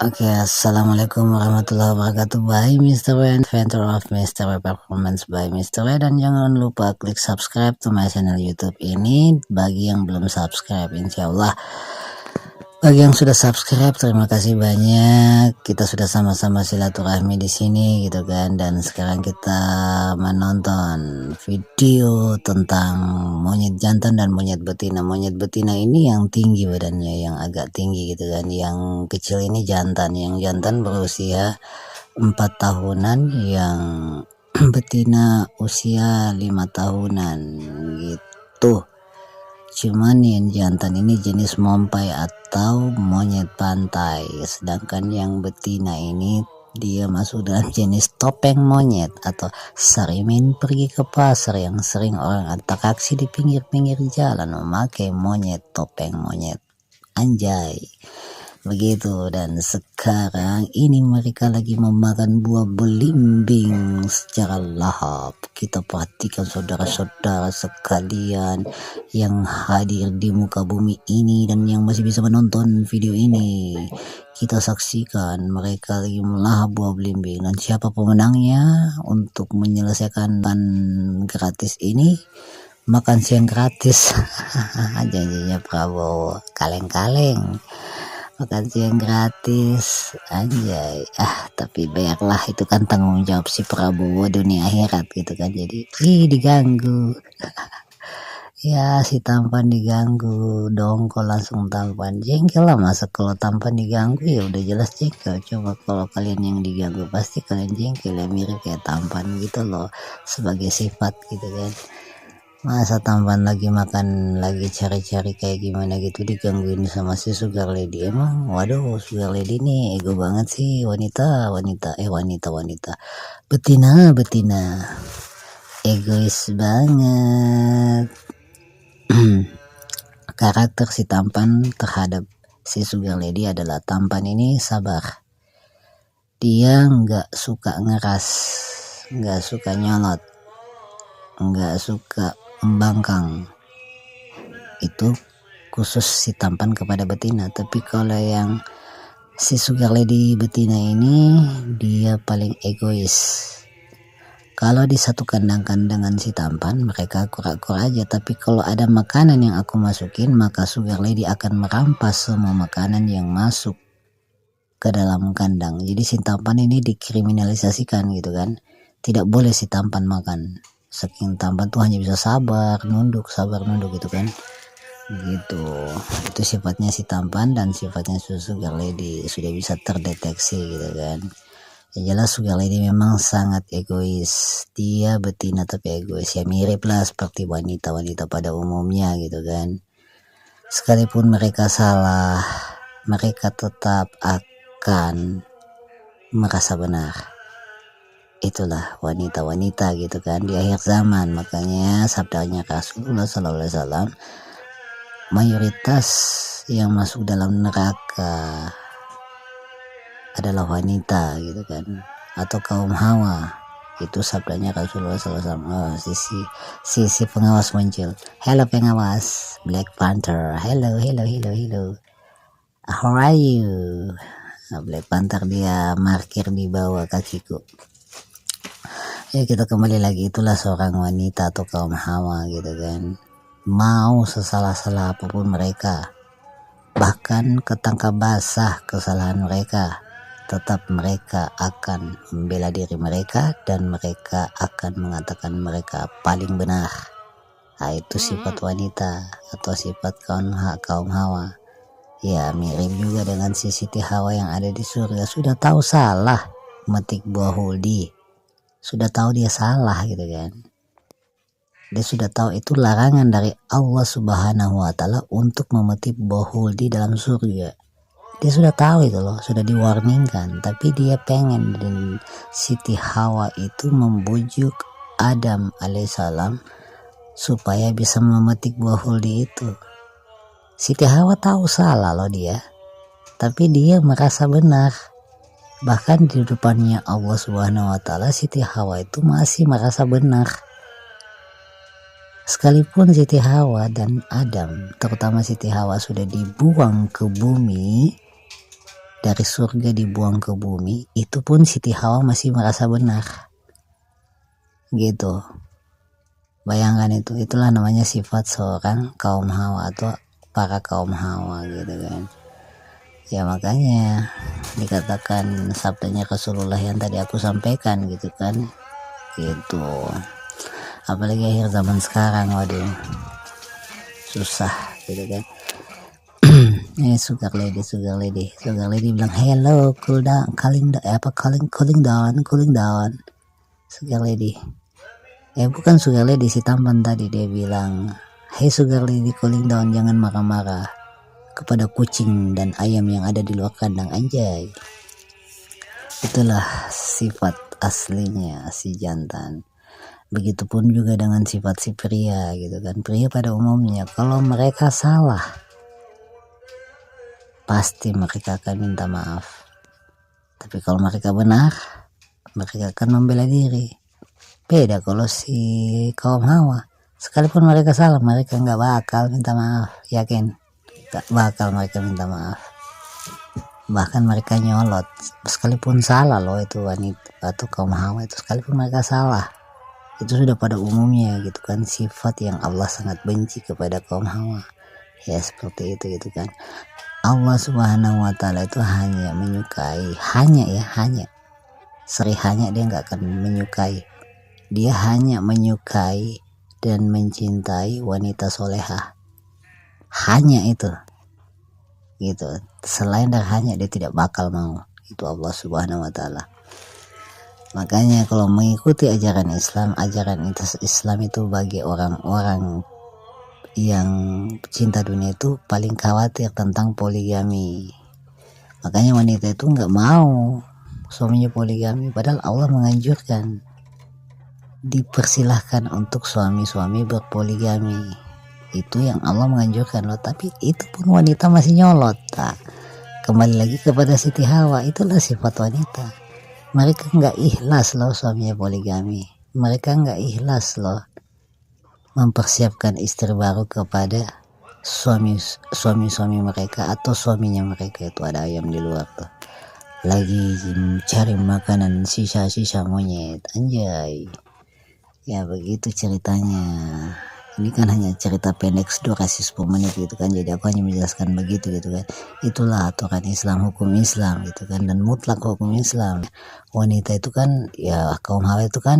Oke, assalamualaikum warahmatullahi wabarakatuh. By Mr. W, inventor of Mr. W Performance by Mr. W, dan jangan lupa klik subscribe to my channel YouTube ini bagi yang belum subscribe. Insya Allah bagi yang sudah subscribe, terima kasih banyak. Kita sudah sama-sama silaturahmi di sini gitu kan. Dan sekarang kita menonton video tentang monyet jantan dan monyet betina. Monyet betina ini yang tinggi badannya, yang agak tinggi gitu kan. Yang kecil ini jantan. Yang jantan berusia 4 tahunan, yang betina usia 5 tahunan gitu. Cuman yang jantan ini jenis mompai atau monyet pantai, sedangkan yang betina ini dia masuk dalam jenis topeng monyet atau sarimin pergi ke pasar, yang sering orang atraksi di pinggir-pinggir jalan memakai monyet topeng monyet. Anjay, begitu. Dan sekarang ini mereka lagi memakan buah belimbing secara lahap. Kita perhatikan saudara-saudara sekalian yang hadir di muka bumi ini dan yang masih bisa menonton video ini. Kita saksikan mereka lagi melahap buah belimbing, dan siapa pemenangnya untuk menyelesaikan gratis ini, makan siang gratis. Janjinya Prabowo, kaleng-kaleng makan siang gratis, anjay. Tapi bayarlah, itu kan tanggung jawab si Prabowo dunia akhirat gitu kan. Jadi diganggu. Ya, si tampan diganggu, dongkol langsung tampan. Jengkel lah, masa kalau tampan diganggu ya udah jelas jengkel. Coba kalau kalian yang diganggu pasti kalian jengkel ya, mirip kayak tampan gitu loh sebagai sifat gitu kan. Masa tampan lagi makan, lagi cari-cari kayak gimana gitu digangguin sama si sugar lady. Emang waduh, sugar lady nih ego banget sih. Wanita betina egois banget. Karakter si tampan terhadap si sugar lady adalah, tampan ini sabar, dia nggak suka ngeras, nggak suka nyolot, nggak suka membangkang. Itu khusus si tampan kepada betina. Tapi kalau yang si sugar lady betina ini, dia paling egois. Kalau disatukan dengan si tampan, mereka kura-kura aja. Tapi kalau ada makanan yang aku masukin, maka sugar lady akan merampas semua makanan yang masuk ke dalam kandang. Jadi si tampan ini dikriminalisasikan gitu kan. Tidak boleh si tampan makan. Saking tampan tuh hanya bisa sabar nunduk gitu kan. Gitu. Itu sifatnya si tampan, dan sifatnya sugar lady sudah bisa terdeteksi gitu kan. Ya jelas sugar lady memang sangat egois. Dia betina tapi egois, ya mirip lah seperti wanita-wanita pada umumnya gitu kan. Sekalipun mereka salah, mereka tetap akan merasa benar. Itulah wanita-wanita gitu kan di akhir zaman. Makanya sabdanya Rasulullah SAW, mayoritas yang masuk dalam neraka adalah wanita gitu kan, atau kaum Hawa. Itu sabdanya Rasulullah SAW. Sisi pengawas muncul. Hello pengawas Black Panther. Hello. How are you? Black Panther dia markir di bawah kakiku. Ya kita kembali lagi, itulah seorang wanita atau kaum Hawa gitu kan. Mau sesalah-salah apapun mereka, bahkan ketangkap basah kesalahan mereka, tetap mereka akan membela diri mereka dan mereka akan mengatakan mereka paling benar. Itu sifat wanita atau sifat kaum Hawa. Ya mirip juga dengan si Siti Hawa yang ada di surga. Sudah tahu salah metik buah huldi, sudah tahu dia salah gitu kan. Dia sudah tahu itu larangan dari Allah Subhanahu wa Ta'ala untuk memetik buah huldi dalam surga. Dia sudah tahu itu loh, sudah diwarningkan, tapi dia pengen. Dan Siti Hawa itu membujuk Adam alaihissalam supaya bisa memetik buah huldi itu. Siti Hawa tahu salah loh dia, tapi dia merasa benar. Bahkan di depannya Allah Subhanahu wa Ta'ala, Siti Hawa itu masih merasa benar. Sekalipun Siti Hawa dan Adam, terutama Siti Hawa, sudah dibuang ke bumi dari surga dibuang ke bumi, itu pun Siti Hawa masih merasa benar gitu. Bayangkan itulah namanya sifat seorang kaum Hawa atau para kaum Hawa gitu kan. Ya makanya dikatakan sabdanya Rasulullah yang tadi aku sampaikan gitu kan, gitu. Apalagi akhir zaman sekarang, waduh susah gitu kan. Sugar lady bilang hello, cool down, cooling down. Sugar lady, bukan sugar lady, si tampan tadi dia bilang, hey sugar lady, cooling down, jangan marah-marah kepada kucing dan ayam yang ada di luar kandang, anjay. Itulah sifat aslinya si jantan. Begitupun juga dengan sifat si pria gitu kan. Pria pada umumnya kalau mereka salah pasti mereka akan minta maaf, tapi kalau mereka benar mereka akan membela diri. Beda kalau si kaum Hawa, sekalipun mereka salah mereka nggak bakal minta maaf, yakin gak bakal mereka minta maaf. Bahkan mereka nyolot sekalipun salah loh, itu wanita atau kaum Hawa itu sekalipun mereka salah, itu sudah pada umumnya gitu kan, sifat yang Allah sangat benci kepada kaum Hawa. Ya seperti itu gitu kan. Allah Subhanahu wa Ta'ala itu hanya menyukai, hanya dia nggak akan menyukai, dia hanya menyukai dan mencintai wanita solehah, hanya itu gitu. Selain dari hanya, dia tidak bakal mau, itu Allah Subhanahu wa Ta'ala. Makanya kalau mengikuti ajaran Islam itu bagi orang-orang yang cinta dunia itu paling khawatir tentang poligami. Makanya wanita itu nggak mau suaminya poligami, padahal Allah menganjurkan, dipersilahkan untuk suami-suami berpoligami. Itu yang Allah menganjurkan loh, tapi itu pun wanita masih nyolot. Kembali lagi kepada Siti Hawa, itulah sifat wanita. Mereka nggak ikhlas loh suaminya poligami, mereka nggak ikhlas loh mempersiapkan istri baru kepada suami mereka atau suaminya mereka. Itu ada ayam di luar tuh lagi cari makanan, sisa-sisa monyet, anjay. Ya begitu ceritanya. Ini kan hanya cerita pendek durasi 10 menit gitu kan, jadi aku hanya menjelaskan begitu gitu kan. Itulah aturan Islam, hukum Islam gitu kan, dan mutlak hukum Islam. Wanita itu kan, ya kaum Hawa itu kan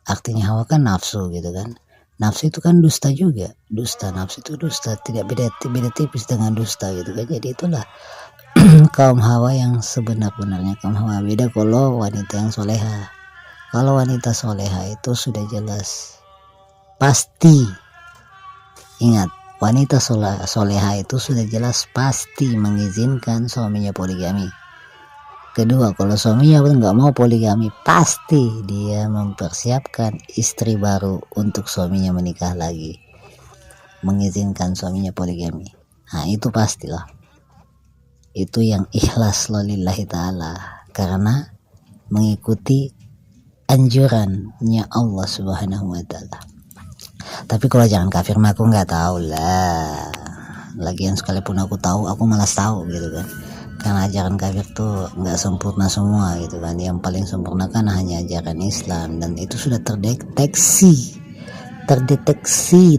artinya Hawa kan nafsu gitu kan. Nafsu itu kan dusta juga, nafsu itu dusta, tidak beda tipis dengan dusta gitu kan. Jadi itulah kaum Hawa yang sebenar-benarnya kaum Hawa. Beda kalau wanita yang soleha. Kalau wanita soleha itu sudah jelas, pasti, ingat, wanita soleha itu sudah jelas pasti mengizinkan suaminya poligami. Kedua, kalau suaminya pun nggak mau poligami, pasti dia mempersiapkan istri baru untuk suaminya menikah lagi, mengizinkan suaminya poligami. Nah itu pastilah, itu yang ikhlas lillahi ta'ala, karena mengikuti anjurannya Allah Subhanahu wa Ta'ala. Tapi kalau jangan kafir mah aku nggak tahu lah. Lagian sekalipun aku tahu, aku malas tahu gitu kan. Karena ajaran kafir tuh nggak sempurna semua gitu kan. Yang paling sempurna kan hanya ajaran Islam, dan itu sudah terdeteksi,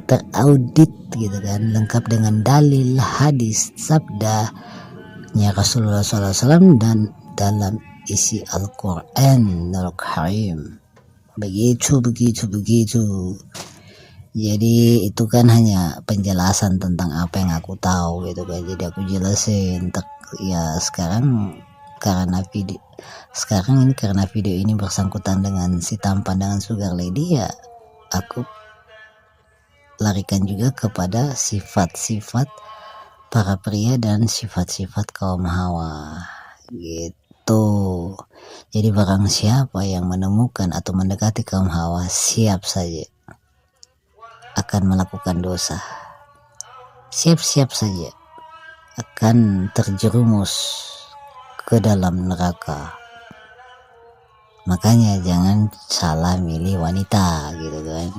teraudit gitu kan, lengkap dengan dalil, hadis, sabdanya Rasulullah SAW dan dalam isi Al-Quran Al-Karim. Begitu. Jadi itu kan hanya penjelasan tentang apa yang aku tahu gitu kan. Jadi aku jelasin ya sekarang karena video ini bersangkutan dengan si tampan dengan sugar lady, ya aku larikan juga kepada sifat-sifat para pria dan sifat-sifat kaum Hawa gitu. Jadi barang siapa yang menemukan atau mendekati kaum Hawa, siap saja akan melakukan dosa, siap-siap saja akan terjerumus ke dalam neraka. Makanya jangan salah milih wanita gitu kan.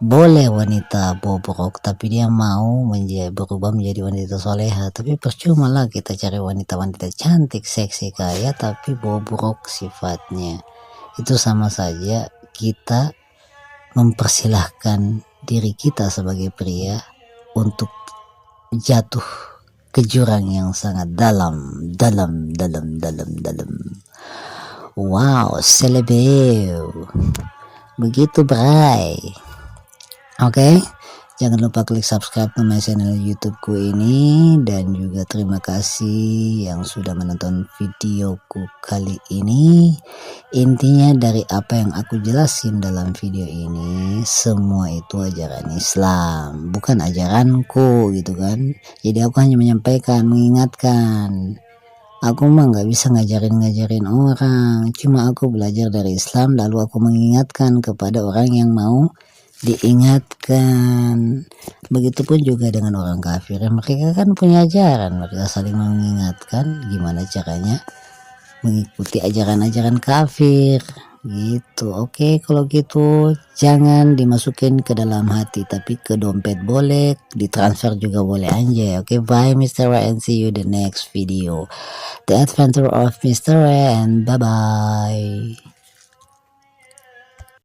boleh wanita bobrok tapi dia mau berubah menjadi wanita soleha, tapi percuma lah kita cari wanita-wanita cantik, seksi, kaya tapi bobrok sifatnya. Itu sama saja kita mempersilahkan diri kita sebagai pria untuk jatuh ke jurang yang sangat dalam. Wow, selebeo. Begitu, bray. Oke, jangan lupa klik subscribe ke my channel YouTubeku ini, dan juga terima kasih yang sudah menonton videoku kali ini. Intinya dari apa yang aku jelasin dalam video ini, semua itu ajaran Islam, bukan ajaranku gitu kan. Jadi aku hanya menyampaikan, mengingatkan. Aku mah nggak bisa ngajarin orang, cuma aku belajar dari Islam lalu aku mengingatkan kepada orang yang mau diingatkan. Begitupun juga dengan orang kafir, mereka kan punya ajaran, mereka saling mengingatkan gimana caranya mengikuti ajaran-ajaran kafir gitu. Oke, kalau gitu jangan dimasukin ke dalam hati, tapi ke dompet boleh, ditransfer juga boleh anjay. Oke, bye Mr. Ray, and see you the next video, The Adventure of Mr. Ray, and bye bye.